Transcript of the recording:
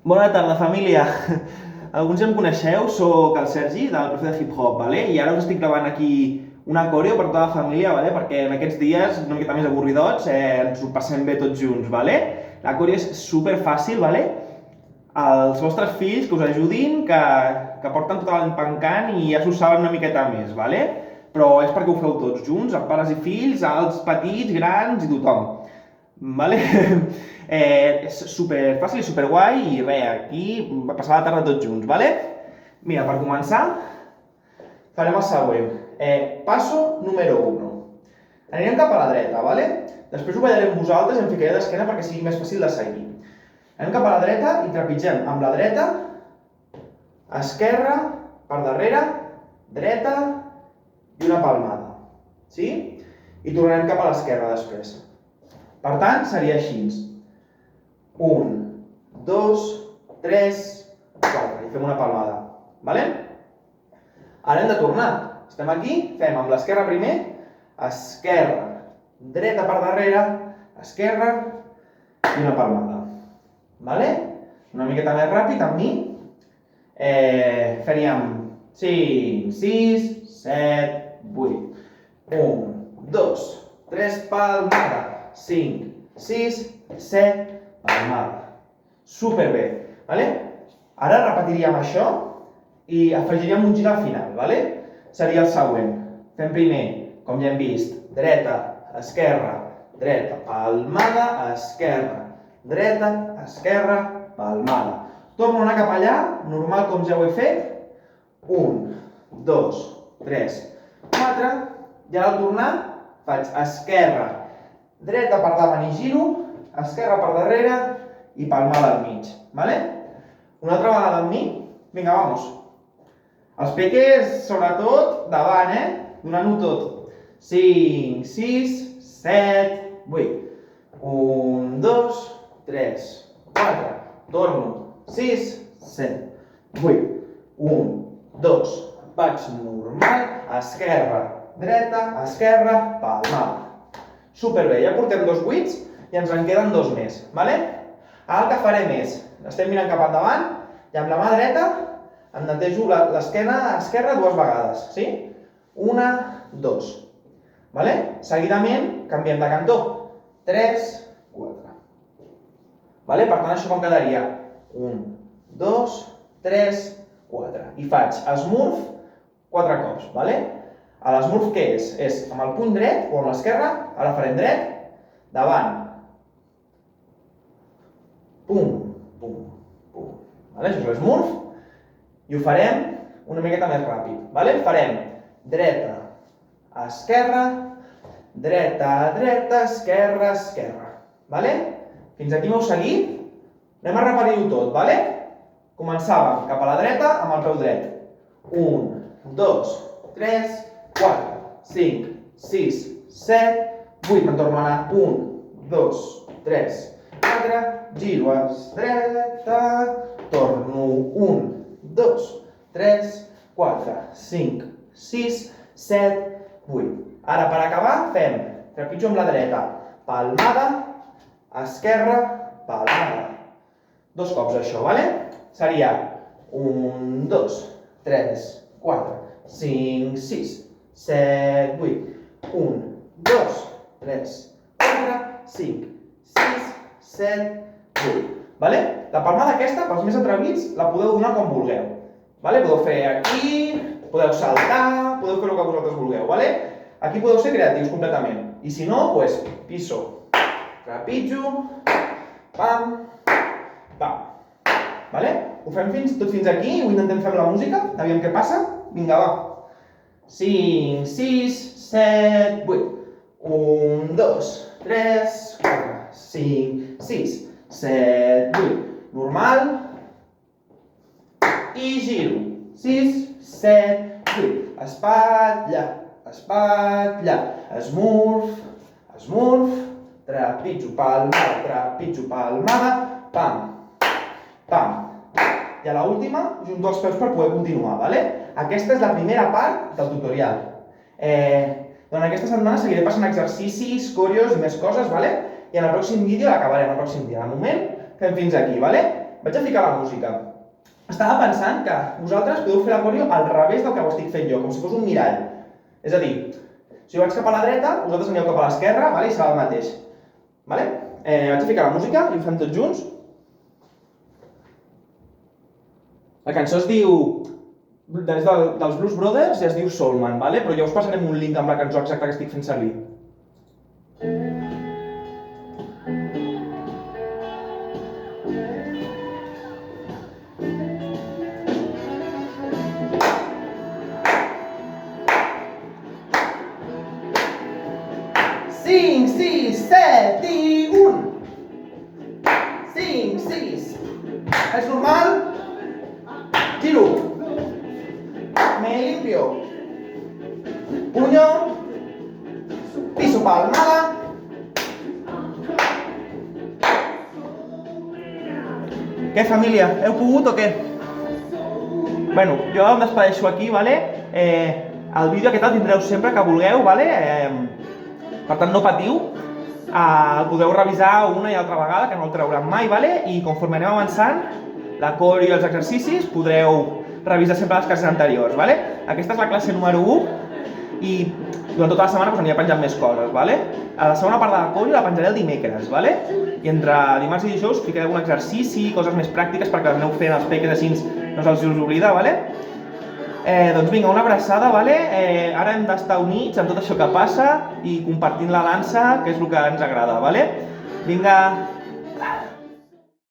Bona tarda, família. Alguns ja em coneixeu, soc el Sergi, del profe de hip-hop, i ara us estic gravant aquí una coreo per tota la família, perquè en aquests dies, una miqueta més avorridots, ens ho passem bé tots junts. La coreo és superfàcil, els vostres fills que us ajudin, que porten tot l'any pencant i ja s'ho saben una miqueta més, però és perquè ho feu tots junts, els pares i fills, els petits, grans i tothom. És superfàcil i superguai i aquí passar la tarda tots junts. Mira, per començar farem el següent. Passo número 1. Anirem cap a la dreta, Després ho ballarem vosaltres i em ficaré d'esquena perquè sigui més fàcil de seguir. Anem cap a la dreta i trepitgem amb la dreta, esquerra, per darrere, dreta i una palmada. I tornarem cap a l'esquerra després. Per tant, seria així. 1, 2, 3, 4. I fem una palmada. Ara hem de tornar. Estem aquí, fem amb l'esquerra primer, esquerra, dreta per darrere, esquerra i una palmada. Una miqueta més ràpid amb mi. Faríem 5, 6, 7, 8. 1, 2, 3, palmada. 5, 6, 7, palmada. Superbé. Ara repetiríem això i afegiríem un gir al final. Seria el següent. Fem primer, com ja hem vist, dreta, esquerra, dreta, palmada, esquerra, dreta, esquerra, palmada. Torno a anar cap allà, normal com ja ho he fet. 1, 2, 3, 4. I ara al tornar faig esquerra, dreta per davant i giro, esquerra per darrere i palmada al mig. Una altra vegada amb mi. Vinga, vamos. Els peques, sobretot, davant, donant-ho tot. 5, 6, 7, 8. 1, 2, 3, 4. Torno. 6, 7, 8. 1, 2. Vaig normal. Esquerra, dreta, esquerra, palmada. Superbé, ja portem 2 buits i ens en queden 2 més. Ara el que farem és, estem mirant cap endavant i amb la mà dreta em netejo l'esquena esquerra 2 vegades. 1, 2. Seguidament canviem de cantó. 3, 4. Per tant, això com quedaria? 1, 2, 3, 4. I faig smurf 4 cops. L'esmurf què és? És amb el puny dret o amb l'esquerra. Ara farem dret, davant. Pum, pum, pum. Això és l'esmurf. I ho farem una miqueta més ràpid. Farem dreta, esquerra, dreta, dreta, esquerra, esquerra. Fins aquí m'heu seguit? Anem a repetir-ho tot, Començàvem cap a la dreta amb el peu dret. 1, 2, 3, 4, 5, 6, 7, 8. Me'n torno a anar. 1, 2, 3, 4. Giro a dreta. Torno. 1, 2, 3, 4, 5, 6, 7, 8. Ara, per acabar, fem trepitjo amb la dreta. Palmada, esquerra, palmada. 2 cops això, Seria 1, 2, 3, 4, 5, 6, 7, 8. 1, 2, 3, 4, 5, 6, 7, 8. La palmada aquesta, pels més atrevits, la podeu donar com vulgueu. Podeu fer aquí, podeu saltar, podeu fer el que vosaltres vulgueu. Aquí podeu ser creatius completament. I si no, piso, trepitjo, pam, pam. Ho fem tot fins aquí, ho intentem fer amb la música, aviam què passa. Vinga, va. 5, 6, 7, 8. 1, 2, 3, 4, 5, 6, 7, 8. Normal. I giro. 6, 7, 8. Espatlla, espatlla. Smurf, smurf. Trepitjo, palmada, pam, pam. I a l'última, junto els peus per poder continuar. Aquesta és la primera part del tutorial. Durant aquesta setmana seguiré passant exercicis, coreos i més coses, I en el pròxim vídeo l'acabarem el pròxim dia. De moment, fem fins aquí, Vaig a ficar la música. Estava pensant que vosaltres podeu fer la coreo al revés del que ho estic fent jo, com si fos un mirall. És a dir, si jo vaig cap a la dreta, vosaltres aneu cap a l'esquerra, i serà el mateix. Vaig a ficar la música i ho fem tots junts. La cançó es diu... dels Blues Brothers i es diu Soul Man, però ja us passarem un link amb la cançó exacta que estic fent servir. Cinc, sis, set i un. 5, 6. És normal. Giro. Me limpio. Puño. Piso palmada. Què, família? Heu pogut o què? Bueno, jo em despedeixo aquí, el vídeo aquest el tindreu sempre que vulgueu, per tant no patiu, el podeu revisar una i altra vegada, que no el trauran mai, i conforme anem avançant, la coreo i els exercicis podreu revisar sempre les classes anteriors. Aquesta és la classe número 1 i durant tota la setmana aniré penjant més coses. A la segona part de la coreo la penjaré el dimecres, i entre dimarts i dijous ficaré algun exercici, coses més pràctiques perquè les aneu fent els peques així no se'ls oblida. Doncs vinga, una abraçada, ara hem d'estar units amb tot això que passa i compartint la dansa, que és el que ens agrada, vinga!